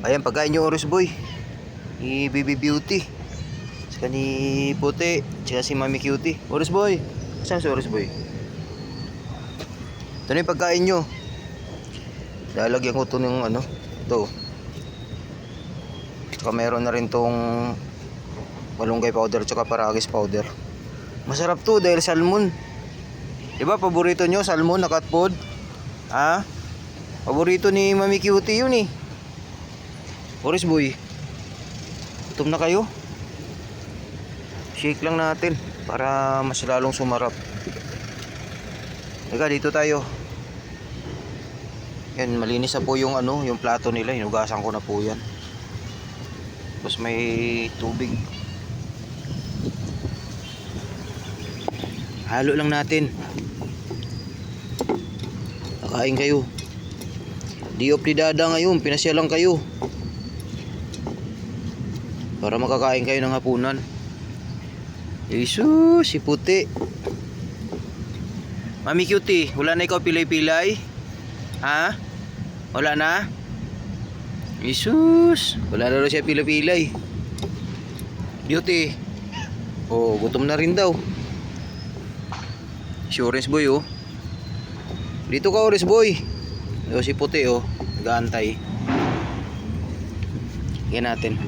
Ayan, pagkain nyo Orange Boy. Ni Baby Beauty. Saka ni Puti. Saka si Mami Cutie. Orange Boy. Saan si Orange Boy? Ito na yung pagkain nyo. Lalagyan ko ito ng ano. Ito. Saka meron na rin tong malunggay powder tsaka paragis powder. Masarap to dahil salmon. Diba paborito nyo salmon na cat food? Ha? Paborito ni Mami Cutie yun eh. Orange Boy, gutom na kayo? Shake lang natin para mas lalong sumarap. Teka, dito tayo. Yan, malinis na po yung ano, yung plato nila. Hinugasan ko na po yan. Tapos may tubig. Halo lang natin. Nakain kayo. Di oplidada ngayon, pinasya lang kayo para makakain kayo ng hapunan. Jesus, si Puti. Mami Cutie, wala na ikaw pilay-pilay? Ha? Wala na? Jesus, wala na siya pilay-pilay. Beauty. Oh, gutom na rin daw. Si Orange Boy oh. Dito ka Orange Boy. Si Puti oh, nag-aantay. Yan natin.